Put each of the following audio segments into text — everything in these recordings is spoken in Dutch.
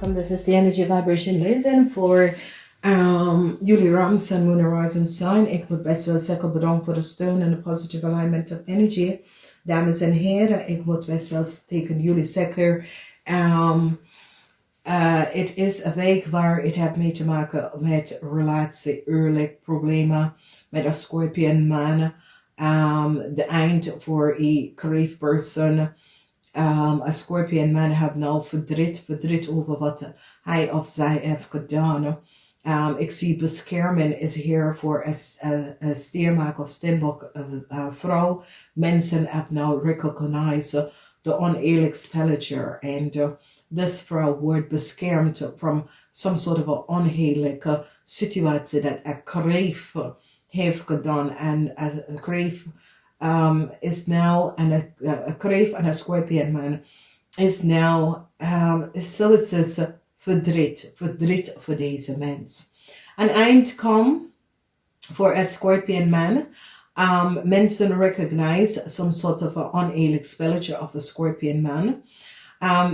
welcome. This is the energy vibration Lezing voor jullie Ram, Sun, Moon, Horizon sign. Ik moet best wel zeggen bedankt voor de steun en de positive alignment of energy. Dames en heren, ik moet best wel tegen jullie zeggen. Het is een week waar het heeft mee te maken met relatie, huwelijk, problemen met een Scorpion man. De eind voor een creative person. Een Scorpion man heeft nou verdriet over wat hij of zij heeft gedaan. Ik zie bescherming is hier voor een stiermaker of steenbok vrouw. Mensen hebben nou recognized de oneerlijk spelletje. En this vrouw wordt beschermd from some sort of onheerlijke situatie dat een kreef heeft gedaan. En een kreef is now, and a kreef and a Scorpion man is now, so it says, verdriet voor deze mens. Een eind komt voor een Scorpion man. Mensen recognize some sort of an oneerlijk spelletje of a Scorpion man.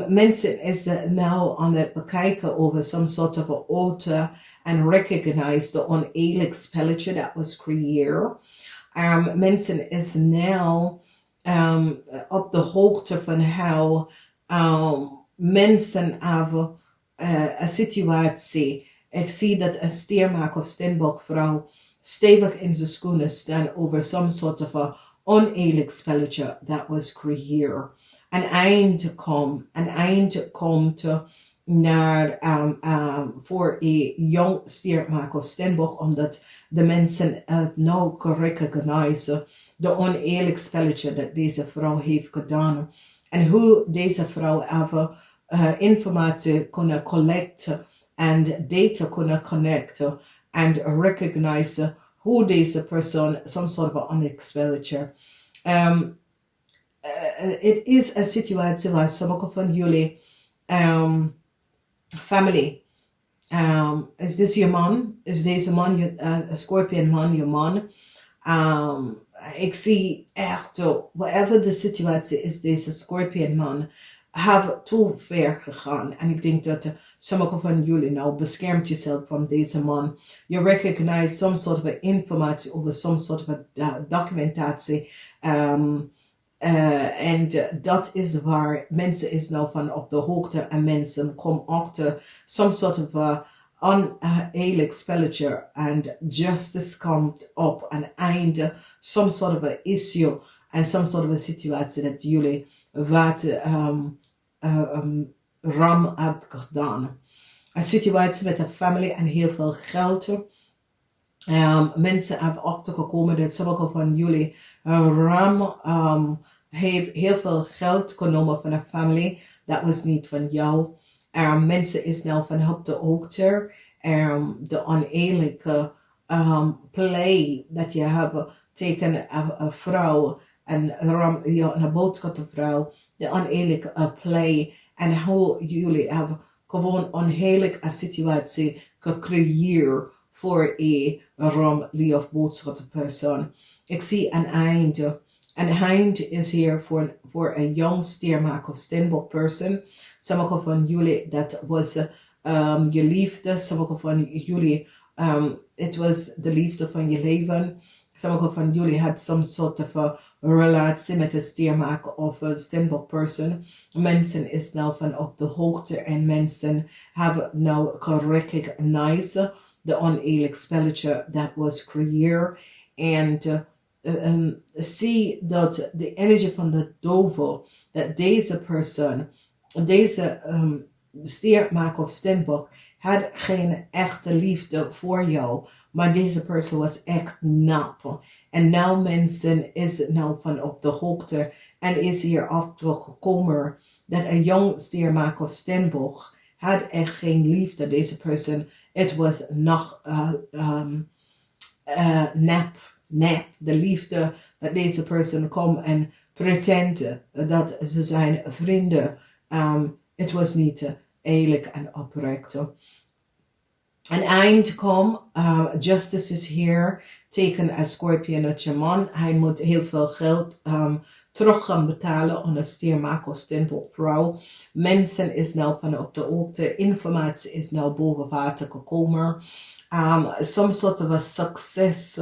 Mensen is now aan het bekijken over some sort of a altar and recognize the oneerlijk spelletje that was created. Mensen is now op de hoogte van how mensen hebben een situatie. Ik zie dat een stiermaker of steenbok vrouw stevig in zijn schoenen staan over some sort of a oneerlijk spelletje that was created. Een eind komt naar voor een jong stiermaker of steenbok, omdat de mensen nou recognize de oneerlijk spelletje dat deze vrouw heeft gedaan. En hoe deze vrouw even informatie kunnen collecten en data kunnen connecten en recognize hoe deze persoon some sort of oneerlijk spelletje. Het is een situatie waar sommige van jullie family. Is dit je man? Is deze man, een Scorpion man, je man? Ik zie echt, whatever de situatie is, deze Scorpion man have te ver gegaan. En ik denk dat sommige van jullie nou beschermt jezelf van deze man. Je recognize some sort of informatie over some sort of documentatie. En dat is waar mensen is nou van op de hoogte en mensen komen achter some sort of oneerlijk spelletje en justice komt op een einde, some sort of a issue en some sort of a situatie dat jullie wat ram hebt gedaan. Een situatie met een family en heel veel geld. Mensen hebben achtergekomen dat sommige van jullie ram heeft heel veel geld genomen van een family. Dat was niet van jou. Mensen is nou van op de hoogte. De oneerlijke play dat je hebt tegen een vrouw. Een boodschappenvrouw. De oneerlijke play. En hoe jullie hebben gewoon oneerlijke situatie gecreëerd voor een Leeuw boodschapperpersoon. Ik zie een einde. Een eind is hier voor een jong stiermaker of steenbok person. Sommige van jullie, dat was je liefde. Sommige van jullie, het was de liefde van je leven. Sommige van jullie had some sort of a relatie met een stiermaker of een steenbok person. Mensen is nou van op de hoogte en mensen hebben nou gerecognized de oneerlijk spelletje that was created. En zie dat de energie van de duivel, dat deze persoon, deze stiermaker of steenbok, had geen echte liefde voor jou, maar deze persoon was echt nap. En nou mensen is nou van op de hoogte en is hier afgekomen dat een jong stiermaker of steenbok had echt geen liefde. Deze persoon, het was nog nep, de liefde dat deze persoon komt en pretende dat ze zijn vrienden. Het was niet eerlijk en oprecht. Een eind komt, justice is here, tegen een Scorpion uit je man. Hij moet heel veel geld terug gaan betalen aan een stiermaak of steenbokvrouw. Mensen is nou van op de hoogte, informatie is nou boven water gekomen. Some sort of a success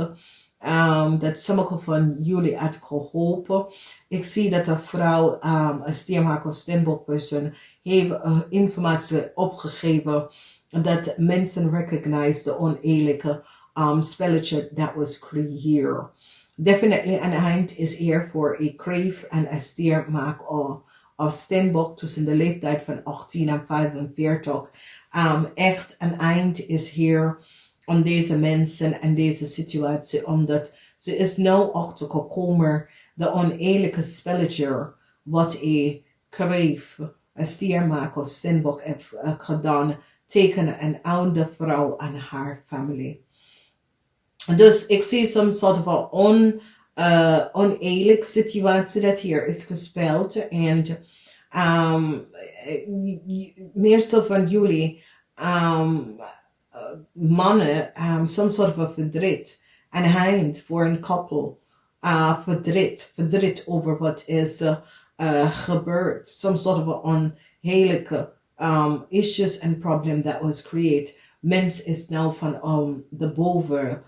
dat sommige van jullie had geholpen. Ik zie dat een vrouw, een stiermaak of steenbokpersoon, heeft informatie opgegeven dat mensen recognize de oneerlijke spelletje that was created. Definitely an eind is hier voor een kreef en een stiermaak of steenbok tussen de leeftijd van 18 en 45. Echt een eind is hier aan deze mensen en deze situatie, omdat ze is nou achtergekomen de oneerlijke spelletje wat een kreef, een stiermaak of steenbok heeft gedaan tegen een oude vrouw en haar familie. Dus ik zie some sort of oneerlijke situatie dat hier is gespeeld. En meestal van jullie mannen some sort of verdriet. Een eind voor een couple. Verdriet over wat is gebeurd. Some sort of oneerlijke issues and problem that was created. Mens is nou van de boven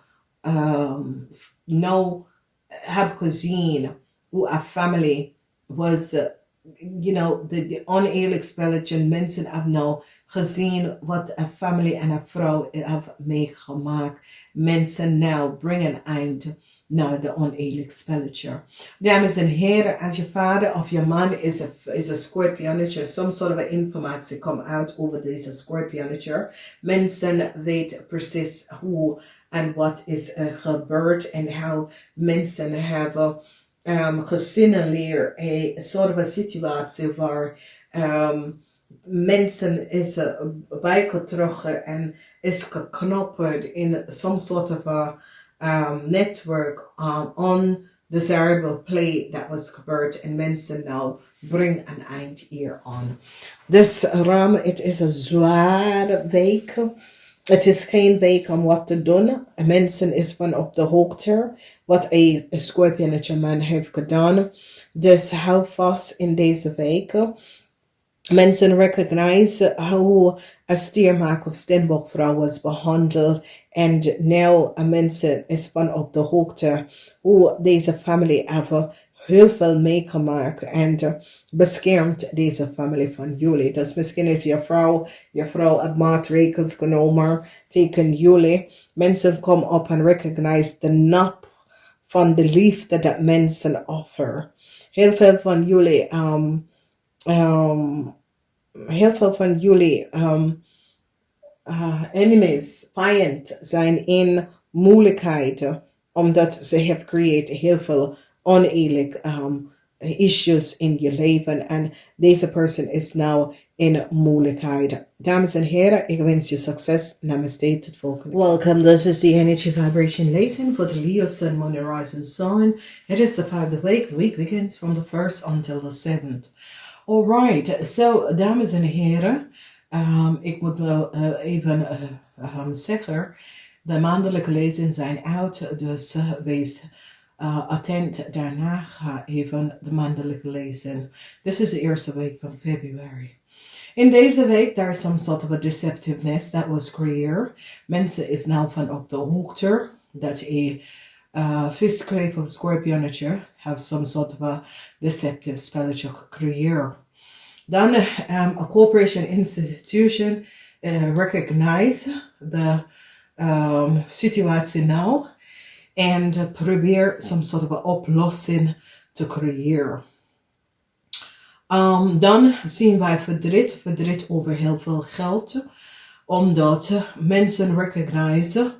nou heb gezien hoe een family was, de oneerlijk spelletje. Mensen hebben nou gezien wat een family en een vrouw hebben meegemaakt. Mensen nou brengen een eind naar de oneerlijk spelletje. Dames en heren, als je vader of je man is een scorpionnetje, some sort of informatie komt uit over deze scorpionnetje. Mensen weten precies hoe en wat is gebeurd en hoe mensen hebben gesignaleerd een soort van situatie waar mensen is bijgetrokken en is geknopt in some sort of a network undesirable play that was gebeurd en mensen nou brengen een eind hier aan. Dus het is een zware week. Het is geen week om wat te doen. Mensen is van op de hoogte wat een scorpionnetje man heeft gedaan. Dus hou vast in deze week. Mensen recognize hoe een stiermaak of steenbokvrouw was behandeld. En nu mensen is van op de hoogte hoe deze familie hebben heel veel meegemaakt en beschermt deze familie van jullie. Dus misschien is je vrouw heeft maatregelen genomen tegen jullie. Mensen komen op en recognize de nap van de liefde dat mensen offeren. Heel veel van jullie enemies, vijand zijn in moeilijkheden omdat ze heeft creëerd heel veel oneerlijk issues in je leven en deze persoon is nou in moeilijkheid. Dames en heren, ik wens je succes. Namaste, tot volgende. Welcome, this is the energy vibration Lezing for the Leo Sun, Moon and Rising Sign. It is the 5th week. The week begins from the 1st until the 7th. Alright, so dames en heren, ik moet even zeggen, de maandelijke lezingen zijn uit, dus wees attent. Daarna ga even de maandelijke lezing. Dit is de eerste week van Februari. In deze week, there is some sort of a deceptiveness that was created. Mensen is nou van op de hoogte dat een viskreef of scorpionnetje have some sort of a deceptive spelletje gecreëerd. Dan a corporation institution recognize the situatie nou en probeer some sort of a oplossing te creëren. Dan zien wij verdriet over heel veel geld, omdat mensen recognize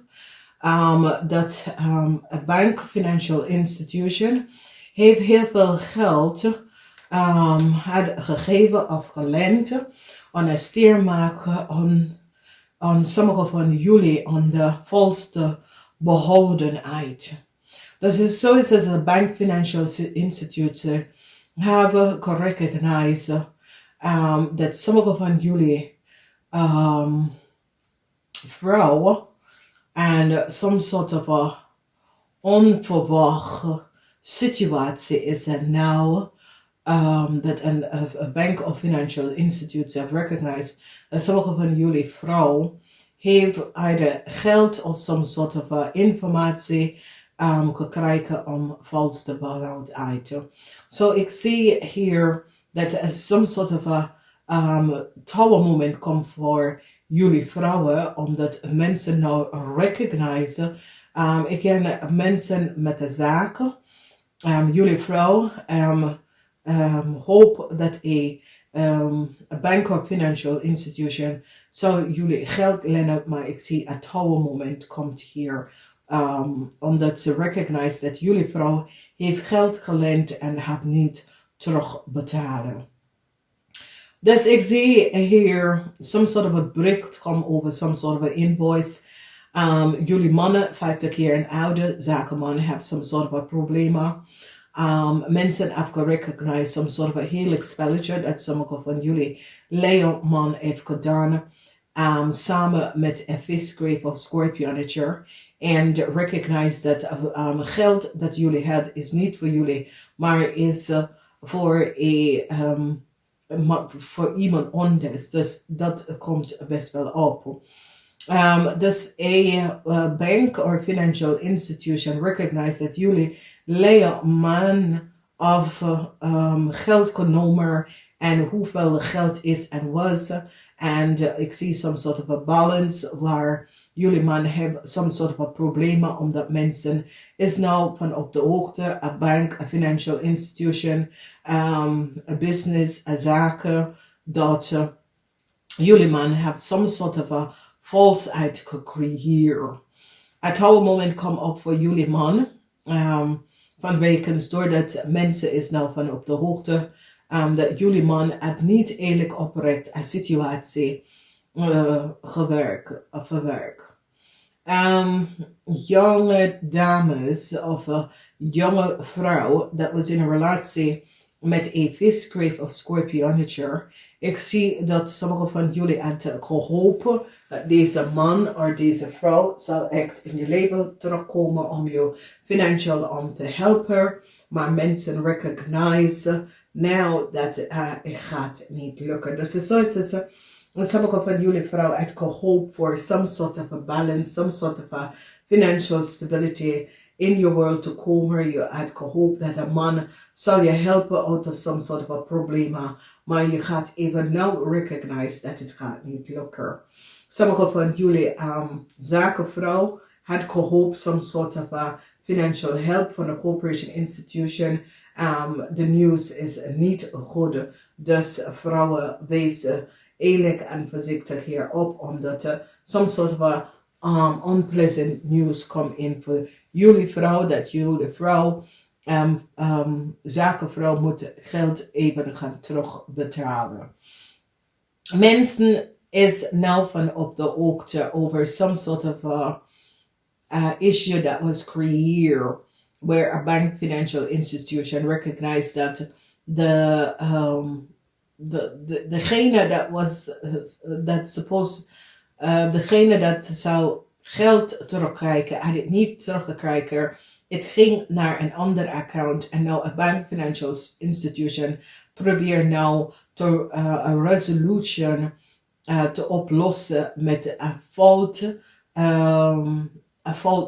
dat een bank, financial institution, heeft heel veel geld had gegeven of geleend aan een stiermaak aan sommige van jullie aan de volste behoudenheid. Dus het is zoiets als een bank, financial institute hebben gerecognized dat sommige van jullie vrouwen en some sort of a onverwachte situatie is er nou dat een bank of financial institutes have recognized dat sommige van jullie vrouw heeft either geld of some sort of informatie gekregen om vals te behouden uit. So ik zie hier dat er some sort of a tower moment komt voor jullie vrouwen, omdat mensen nou recognizen. Ik ken mensen met de zaken. Jullie vrouw hoop dat een bank of financial institution zou jullie geld lenen, maar ik zie het tower moment komt hier. Omdat ze recognize dat jullie vrouw heeft geld geleend en heeft niet terugbetalen. Dus ik zie hier some sort of a bericht komen over some sort of a invoice. Jullie mannen, 50 jaar en ouder, zakenman, have some sort of a problema. Mensen have gerecognized some sort of a heerlijk spelletje dat sommige van jullie Leeuwman heeft gedaan. Samen met een visgreep of scorpionnetje. En recognize dat geld dat jullie hebben is niet voor jullie, maar is voor iemand anders. Dus dat komt best wel op. Dus een bank or financial institution recognize dat jullie Leeuwman of geld genomen en hoeveel geld is en was. En ik zie some sort of a balance waar jullie man hebben some sort of a problemen omdat mensen is nou van op de hoogte, a bank, a financial institution, a business, a zaken, dat jullie man have some sort of a falsheid gecreëerd. Het oude moment komt op voor jullie man, vanwege doordat mensen is nou van op de hoogte, dat jullie man het niet eerlijk oprecht een situatie verwerkt. Jonge dames of jonge vrouw dat was in een relatie met een visgreep of scorpionnetje. Ik zie dat sommige van jullie hadden gehopen dat deze man of deze vrouw zal echt in je leven terugkomen om je financieel om te helpen. Maar mensen recognize nou dat het gaat niet lukken. Dus het is zoiets als sommige van jullie vrouwen had gehoopt voor some sort of a balance, some sort of a financial stability in your world te komen. Je had gehoopt dat een man zal je helpen out of some sort of a problema. Maar je gaat even nou recognize dat het gaat niet lukken. Sommige van jullie zakenvrouw had gehoopt some sort of a financial help van een corporation institution. The news is niet goed. Dus vrouwen, wees eerlijk en voorzichtig hierop, omdat er some sort of a unpleasant news komt in voor jullie vrouw, dat jullie vrouw, zakenvrouw moet geld even gaan terugbetalen. Mensen is nou van op de hoogte over some sort of issue that was created where a bank financial institution recognized that degene dat was degene dat zou geld terugkrijgen, had het niet teruggekregen. Het ging naar een ander account en nou een bank financial institution probeert nou een resolution te oplossen met een fout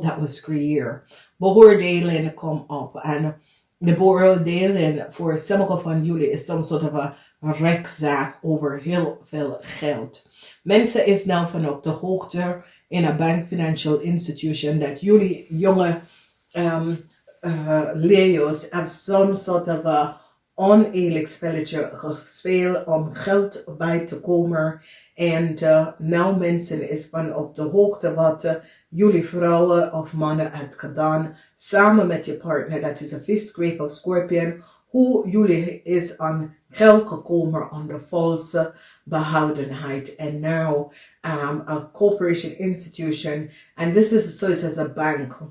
dat was creëerd. Beoordelingen komen op en de beoordeling voor sommige van jullie is some sort of a rechtszaak over heel veel geld. Mensen is nou van op de hoogte in een bank financial institution dat jullie jonge Leo's have some sort of a oneerlijk spelletje gespeeld om geld bij te komen. En nou mensen is van op de hoogte wat jullie vrouwen of mannen had gedaan samen met je partner, dat is een visgreep of scorpion, hoe jullie is aan geld gekomen onder valse behoudenheid. En nou a corporation institution, and this is so as a bank.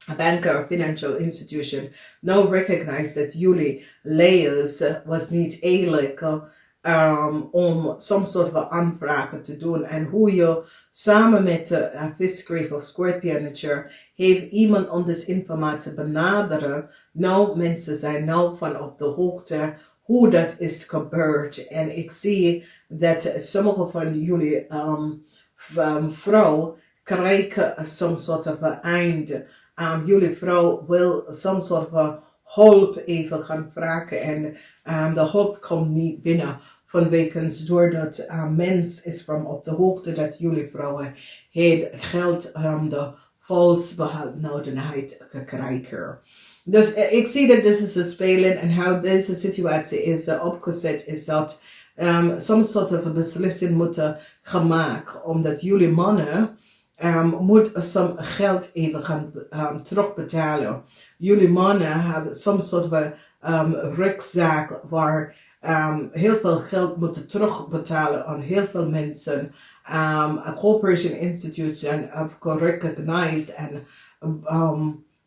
A bank or financial institution now recognize that jullie Leo's was niet eerlijk om some soort van aanvragen te doen. En hoe je samen met de visgreep of scorpionature heeft iemand om deze informatie benaderen. Nou, mensen zijn nou van op de hoogte hoe dat is gebeurd. En ik zie dat sommige van jullie vrouw krijgen some soort van einde. Jullie vrouw wil some soort van hulp even gaan vragen. En de hulp komt niet binnen. Vanwege doordat mens is van op de hoogte dat jullie vrouwen het geld de volksbehoudenheid krijgen. Dus ik zie dat dit is een spelen en hoe deze situatie is opgezet is dat soms soort van beslissing moeten gemaakt omdat jullie mannen moet some geld even gaan terugbetalen. Jullie mannen hebben soms soort van rugzak waar heel veel geld moeten terugbetalen aan heel veel mensen. A corporation institution have recognized en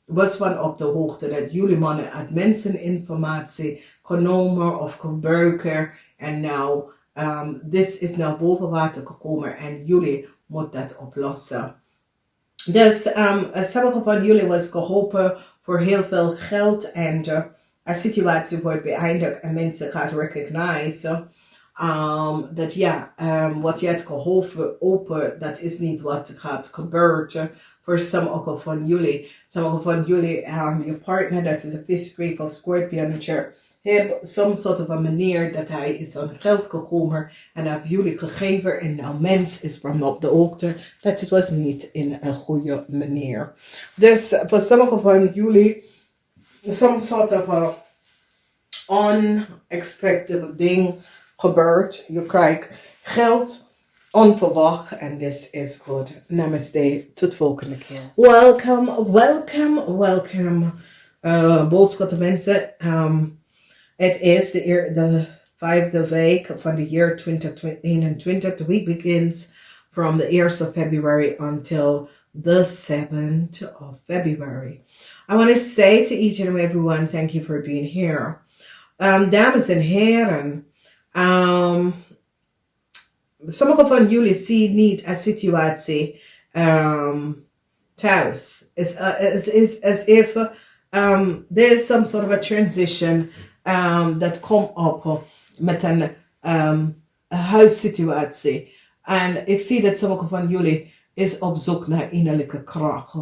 was van op de hoogte dat jullie mannen uit menseninformatie genomen of gebruiken. En nou, dit is nou boven water gekomen en jullie moeten dat oplossen. Dus sommige van jullie was geholpen voor heel veel geld en een situatie wordt beëindigd en mensen gaan recognizen dat ja, wat je hebt geholpen open, dat is niet wat gaat gebeuren voor sommige van jullie. Sommige van jullie, je partner, dat is een visgreep of scorpionature, heeft soms soort van manier dat hij is aan geld gekomen en heeft jullie gegeven en nou mens is van op de hoogte dat het was niet in een goede manier. Dus voor sommige van jullie, some soort van unexpected ding gebeurt. Je krijgt geld onverwacht en dit is goed. Namaste, tot volgende keer. Welcome. Boodschappen mensen. Het is de 5e week van de jaar 2021. The week begins from the 1st of February until the 7th of February. I want to say to each and everyone, thank you for being here. Dames en heren, sommige van jullie zien niet een situatie thuis. It's as if there is some sort of a transition that come up met een huissituatie. En ik zie dat sommige van jullie is op zoek naar innerlijke kracht.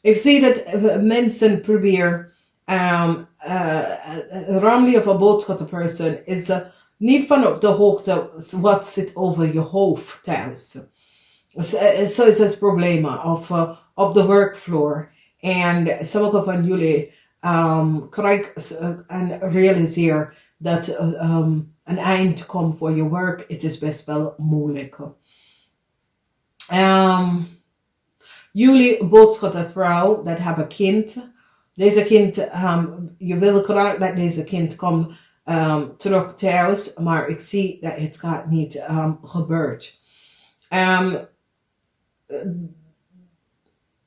Ik zie dat mensen proberen Ramli of a boodschappenperson is niet van op de hoogte wat zit over je hoofd thuis. Zo is het probleem of op de workfloor. En sommige van jullie krijgen en realiseren dat een eind komt voor je werk. Het is best wel moeilijk. Jullie boodschappenvrouw dat hebben kind. Deze kind, je wil graag dat deze kind komt terug thuis, maar ik zie dat het gaat niet gebeurt.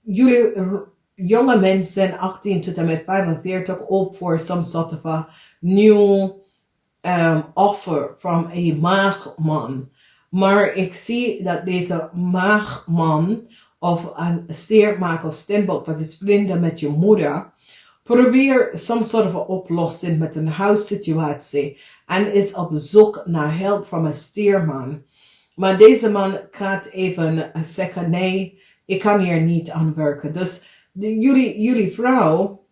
Jullie jonge mensen, 18 tot en met 45, op voor some sort of a new offer from a maagman. Maar ik zie dat deze maagman of een steermaak of steenbok, dat is vrienden met je moeder, probeer some sort of oplossing met een huissituatie en is op zoek naar hulp van een steerman. Maar deze man gaat even zeggen, nee, ik kan hier niet aan werken. Dus jullie vrouw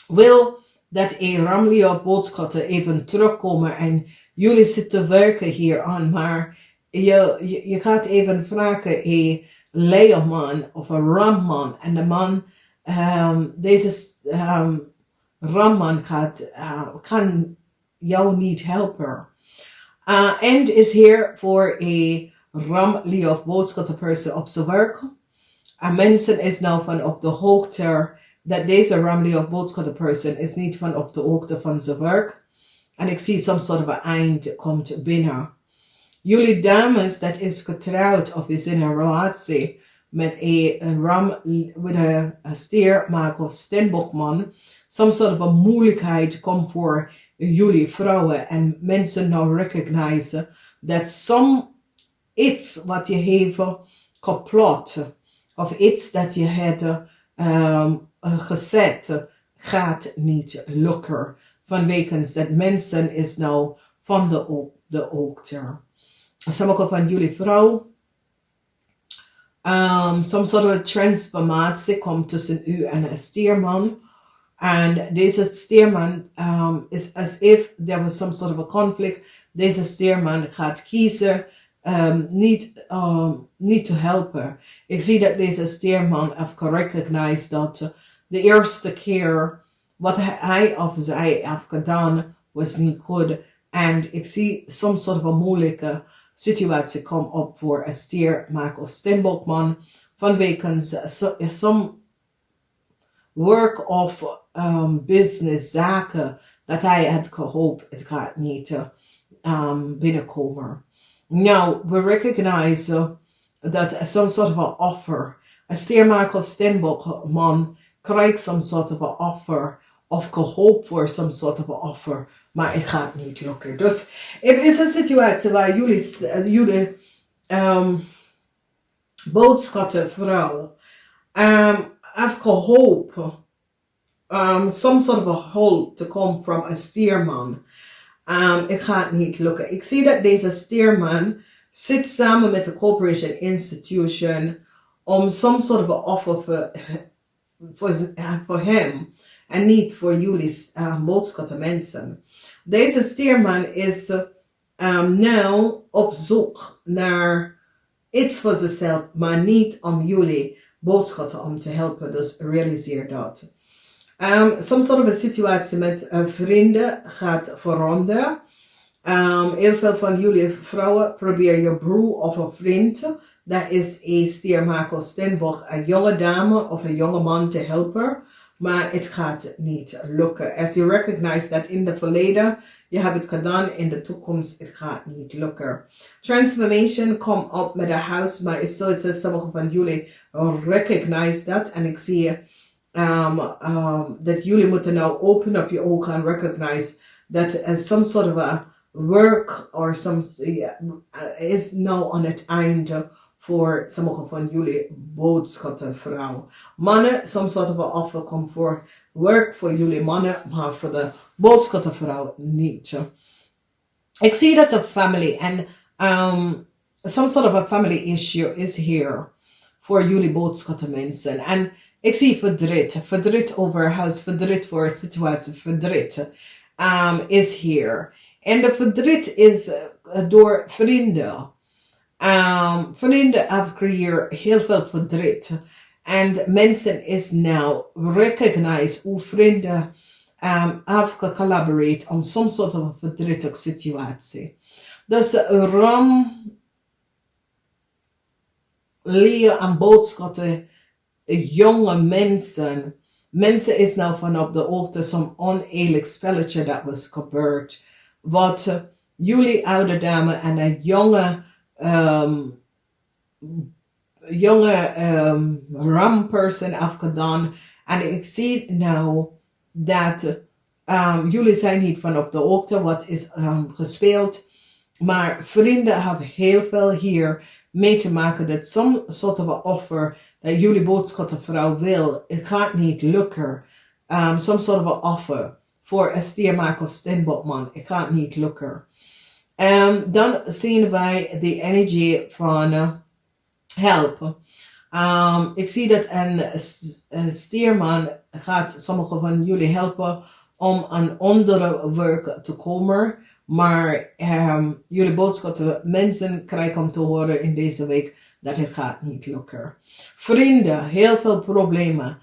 wil dat een Ramli of boodschappen even terugkomen en jullie zitten werken hier aan, maar je gaat even vragen, een leeuwman of een ramman en de man, deze ramman kan jou niet helpen. And is here voor een Ramli of boodschappenperson op zijn werk. En mensen is nou van op de hoogte dat deze Ramli of boodschappenperson is niet van op de hoogte van zijn werk. En ik zie some sort of een eind komt binnen. Jullie dames dat is getrouwd of is in een relatie met een steermaker of steenbokman. Some sort of a moeilijkheid komt voor jullie vrouwen en mensen nou recognizen dat iets wat je heeft geplot of iets dat je hebt gezet gaat niet lukken. Vanwege dat mensen is nou van de hoogte. Sommige van jullie vrouwen some sort of transformatie komt tussen u en een stierman. En deze stierman is as if there was some sort of a conflict. Deze stierman gaat kiezen niet te helpen. Ik zie dat deze stierman heeft gerecognized dat de eerste keer wat hij of zij heeft gedaan was niet goed. En ik zie some sort of a moeilijke situatie komen op voor een stiermaak of steenbokman. Vanwege some work of business zaken dat hij had gehoopt het gaat niet binnenkomen. Nou, we recognize dat some sort of an offer, een stiermaker of steenbokman krijgt some sort of an offer of gehoopt voor some sort of an offer, maar het gaat niet lukken. Dus het is een situatie waar jullie boodschatter have gehoopt some sort of a hulp to come from a stierman. Het gaat niet lukken. Ik zie dat deze stierman zit samen met de corporation institution om some sort of a offer voor hem en niet voor jullie boodschatter mensen. Deze stierman is nou op zoek naar iets voor zichzelf, maar niet om jullie boodschatter om te helpen. Dus realiseer dat. Some sort of a situatie met vrienden gaat veranderen. Heel veel van jullie vrouwen proberen je broer of een vriend, dat is een stiermaker of steenbok, een jonge dame of een jonge man te helpen. Maar het gaat niet lukken. As you recognize dat in het verleden, je hebt het gedaan, in de toekomst, het gaat niet lukken. Transformation komt op met een huis, maar is zoiets als sommige van jullie recognize dat. En ik zie dat jullie moeten nou open op je ogen en recognize dat some sort of a work or some is nou aan het einde voor sommige van jullie boodschappenvrouwen. Mannen, some sort of a offer komt voor work voor jullie mannen, maar voor de boodschappenvrouw niet. Ik zie dat de family en some sort of a family issue is here voor jullie boodschappenmensen. En ik zie verdriet over huis, verdriet voor situatie, verdriet is here. En de verdriet is door vrienden. Vrienden hebben creëerd heel veel verdriet. En mensen is now recognize hoe vrienden hebben gecollaborate on some sort of verdrietige situatie. Dus leren aan boodschappen jonge mensen. Mensen is nou vanaf de hoogte zo'n oneerlijk spelletje dat was gebeurd. Wat jullie oude dame en een jonge ramperson heeft gedaan. En ik zie nou dat jullie zijn niet van op de hoogte wat is gespeeld. Maar vrienden hebben heel veel hier mee te maken dat some sort of a offer dat jullie boodschappenvrouw wil, het gaat niet lukken. Some sort of a offer voor een stiermaker of steenbokman, het gaat niet lukken. Dan zien wij de energie van help. Ik zie dat een stierman gaat sommige van jullie helpen om aan andere werk te komen. Maar jullie boodschappen mensen krijgen om te horen in deze week dat het gaat niet lukken. Vrienden, heel veel problemen.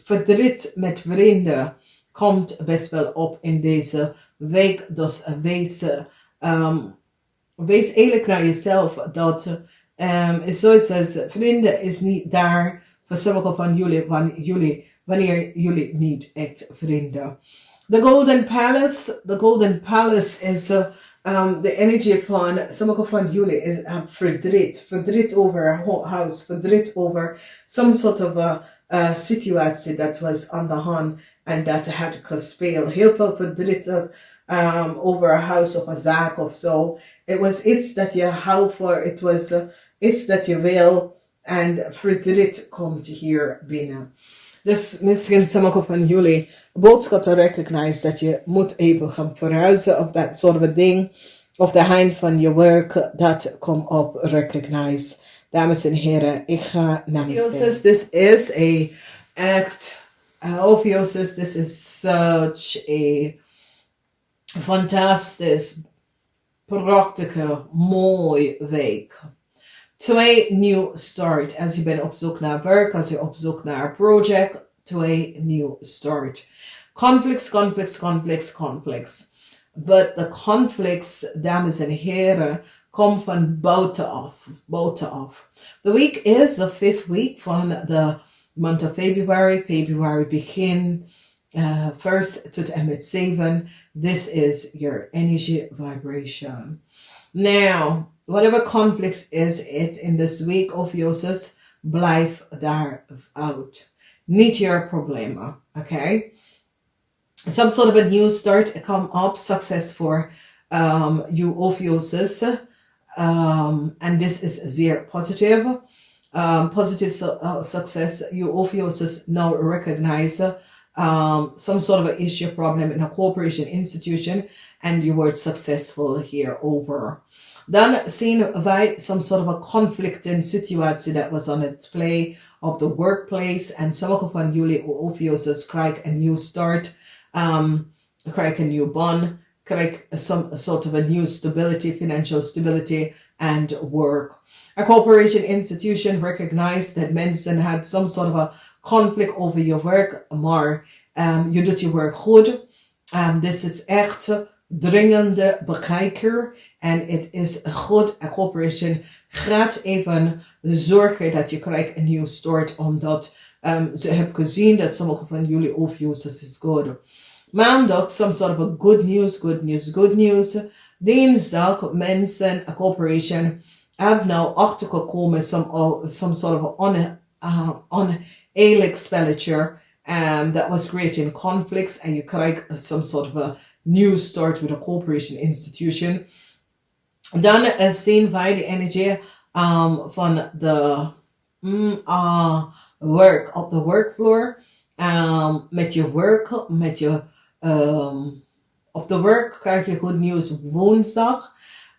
Verdriet met vrienden komt best wel op in deze week. Dus wees eerlijk naar jezelf. Dat is zoiets als vrienden is niet daar voor sommige van jullie, wanneer jullie niet echt vrienden. The Golden Palace is de energie van sommige van jullie verdriet over huis, verdriet over some sort of a situatie dat was aan de hand. en dat had gespeeld. Heel veel verdriet over een huis of een zaak of zo. Het was iets dat je houdt voor, het was iets dat je wil en verdriet komt hier binnen. Dus misschien sommigen van jullie boodschap te recognize dat je moet even gaan verhuizen of dat soort of ding. Of de hand van je werk, dat komt op recognize. Dames en heren, ik ga namaste. This is a act. Ophiuchus, this is such a fantastisch, prachtige, mooi week. 2 nieuw start. Als je bent op zoek naar werk, als je op zoek naar een project, 2 nieuw start. Conflicts. But the conflicts, dames en heren, come van buitenaf. The week is the 5th week van the month of February. February begin 1st tot en met 7. This is your energy vibration. Now, whatever conflicts is it in this week of Ophiuchus, blijf daar out. Niet your problemen, okay? Some sort of a new start come up, success for you Ophiuchus, and this is zeer positive. Positive success, you Ophiuchus now recognize some sort of an issue, problem in a corporation institution, and you were successful here over. Dan zien wij some sort of a conflicting situatie that was on the play of the workplace, and sommige van jullie Ophiuchus krijgen een new start, krijgen een new bond, krijgen some sort of a new stability, financial stability, and work. A corporation institution recognized that mensen had some sort of a conflict over your work, maar je doet je werk goed. This is echt dringende bekijker en het is goed. A corporation gaat even zorgen dat je krijgt een nieuw start, omdat ze hebben gezien dat sommige van jullie Ophiuchus is goed. Maandag, some sort of a good news. Dinsdag, mensen, a corporation, have now achtergekomen some sort of oneerlijk spelletje that was creating conflicts, and you krijgt some sort of a new start with a corporation institution. Dan zien wij de energie van de work op de workfloor. Met je werk, op de werk krijg je goed nieuws woensdag.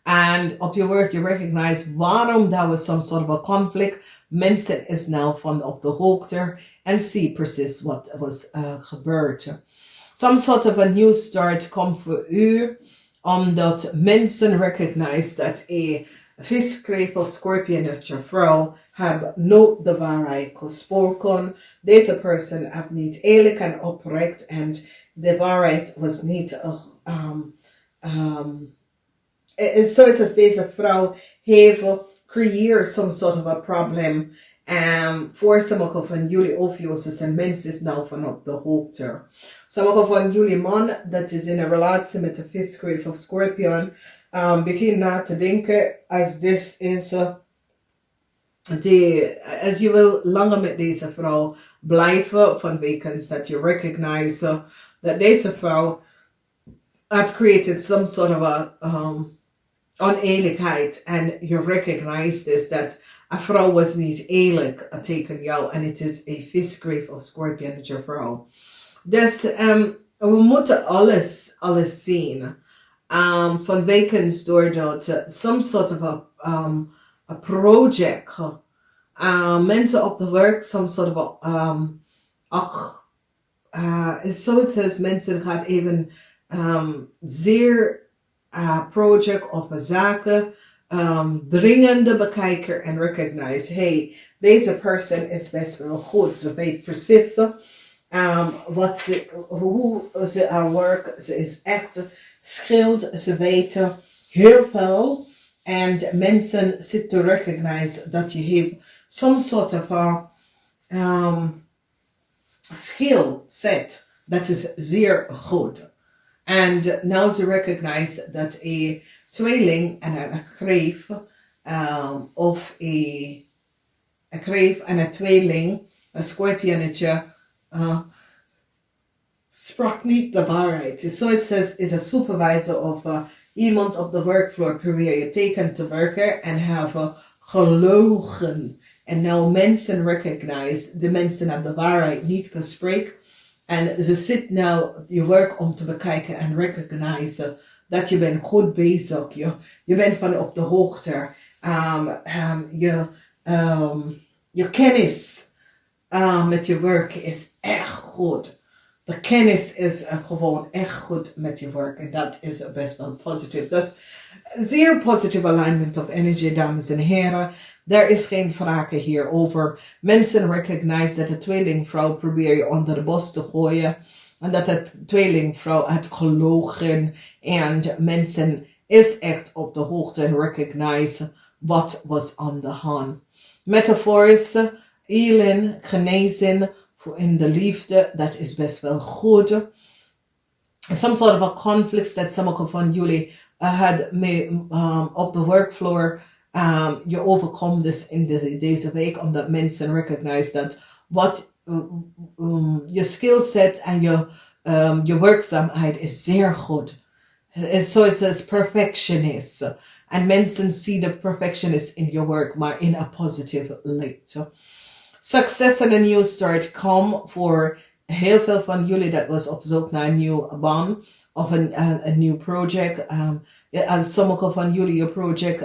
And op je werk, je recognize waarom daar was some sort of a conflict. Mensen is nou van op de hoogte en zie precies wat was gebeurd. Some sort of a new start komt voor u, omdat mensen recognize dat een viskreep of scorpionetje vrouw hebben nooit de waarheid gesproken. Deze persoon heeft niet eerlijk en oprecht en de waarheid was niet zoiets als deze vrouw heeft creëert some sort of a problem voor sommige van jullie Ophiuchus en mensen is nou van op de hoogte. Sommige van jullie man dat is in een relatie met de viskreep of scorpion begin na te denken als dit is als je wil langer met deze vrouw blijven vanwege dat je recognize dat deze vrouw have created some sort of a oneerlijkheid and you recognize this that a vrouw was niet eerlijk tegen jou en het is een viskreep of scorpion met je vrouw. Dus we moeten alles zien. Vanwege doordat some sort of a project. Mensen op de werk, some sort of zoiets als mensen gaat even zeer project of zaken dringende bekijken en recognize, hey, deze persoon is best wel goed. Ze weet precies hoe ze haar werk, ze is echt skilled, ze weten heel veel. En mensen zitten te recognize dat je heeft some sort of skill set dat is zeer goed. And now ze recognize dat een tweeling en een kreef of een kreef en een tweeling, een scorpionnetje, sprak niet de waarheid. So it says, is a supervisor of iemand op de workfloor probeer je tegen te werken en hebben gelogen. En nou mensen recognize, de mensen hebben de waarheid niet gesproken. En ze zit nou je werk om te bekijken en recognize dat je bent goed bezig. Je bent van op de hoogte. Je kennis met je werk is echt goed. De kennis is gewoon echt goed met je werk. En dat is best wel positief. Dat is zeer positieve alignment of energy, dames en heren. Er is geen vraag hierover. Mensen recognize dat de tweelingvrouw probeer je onder de bos te gooien. En dat de tweelingvrouw had gelogen. En mensen is echt op de hoogte en recognize wat was aan de hand. Metaforische healing, genezen in de liefde, dat is best wel goed. Some sort of a conflicts that sommige van jullie had mee op de workfloor. Je overkomt dus in deze week omdat mensen recognize dat wat je skillset en je werkzaamheid is zeer goed. So it says perfectionist. And mensen see the perfectionist in your work, maar in a positive light. Success and a new start come voor heel veel van jullie dat was op zoek naar een nieuw baan of een nieuw project. Als sommige van jullie je project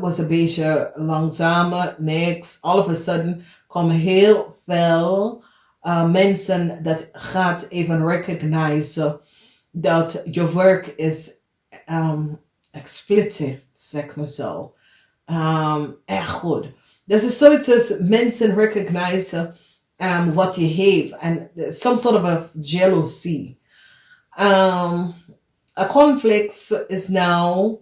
was een beetje langzamer, niks. All of a sudden komen heel veel mensen dat gaat even recognize dat je werk is explicit, zeg maar zo. Echt goed. Dus het is zoiets als mensen recognize what you have and some sort of a jealousy. A conflict is now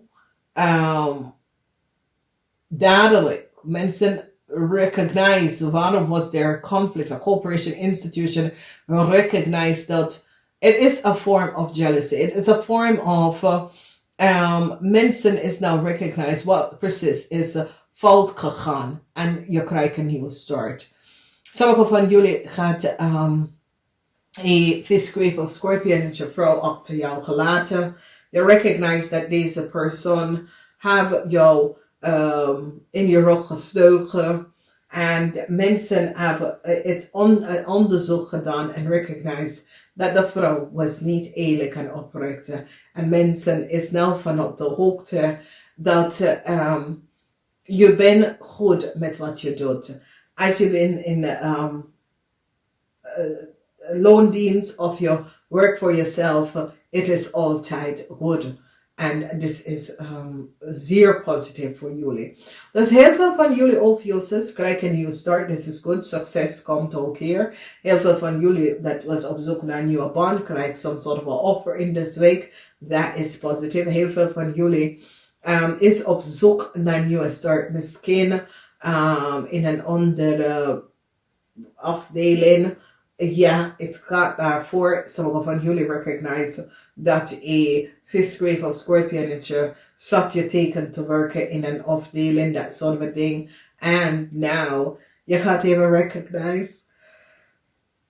duidelijk. Mensen recognize waarom was there a conflict. A corporation institution recognize that it is a form of jealousy. It is a form of mensen is now recognize what precies is fout gegaan en je krijgt een nieuwe start. Sommige van jullie gaat een visqueef of scorpionetje vrouw achter jou gelaten. Je recognize dat deze persoon heeft jou in je rug gestoken. En mensen hebben het onderzoek gedaan en recognize dat de vrouw was niet eerlijk en oprecht. En mensen is nou van op de hoogte dat je bent goed met wat je doet. Als je bent in loondienst of je work for yourself, it is altijd good. En this is zeer positief voor jullie. Dus heel veel van jullie Ophiuchus krijgen een nieuwe start. This is good. Succes komt ook hier. Heel veel van jullie dat was op zoek naar een nieuwe baan krijgt some sort of a offer in this week. That is positive. Heel veel van jullie is op zoek naar een nieuwe start. Misschien in een andere afdeling. Ja, het gaat daarvoor. Sommige van jullie recognize dat een visgrave of scorpionetje zat je tegen te werken in een afdeling, that sort of a thing. And now, je gaat even recognize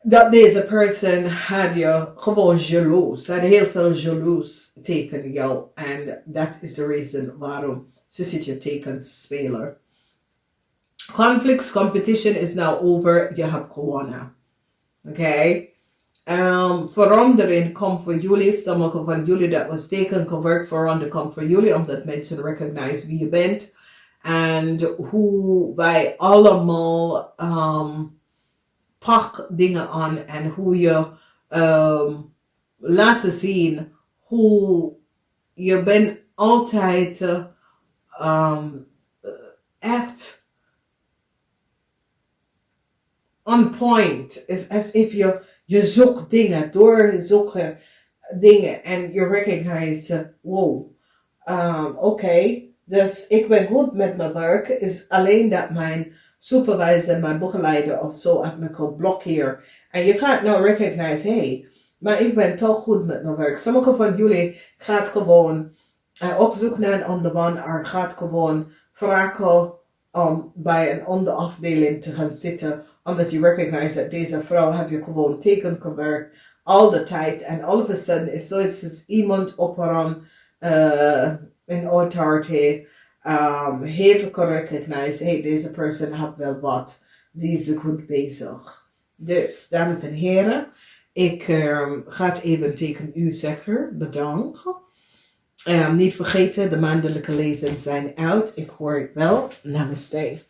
dat deze person had je gewoon jaloers. Had heel veel jaloers tegen jou. And that is the reason waarom ze zit je tegen te spelen. Conflicts, competition is now over. Je hebt gewonnen. Okay? Verandering komt voor jullie. Sommige van jullie dat was teken gewerkt. Verandering komt voor jullie. Omdat mensen recognize wie je bent. En hoe wij allemaal pak dingen aan. En hoe je laten zien hoe je bent altijd echt on point. It's as if je zoekt dingen, doorzoeken dingen en je recognize, wow, oké, dus ik ben goed met mijn werk, is alleen dat mijn supervisor, mijn begeleider of zo, heeft me geblokkeerd. En je gaat nou recognize, hey, maar ik ben toch goed met mijn werk. Sommige van jullie gaat gewoon op zoek naar een andere baan, er gaat gewoon vragen om bij een onderafdeling te gaan zitten, omdat je recognize dat deze vrouw heb je gewoon tegengewerkt al de tijd. En all of a sudden is zoiets als iemand op een authority heeft recognized, hey, deze persoon heeft wel wat, die is goed bezig. Dus, dames en heren, ik ga het even tegen u zeggen, bedanken. Niet vergeten, de maandelijke lezingen zijn uit. Ik hoor het wel. Namaste.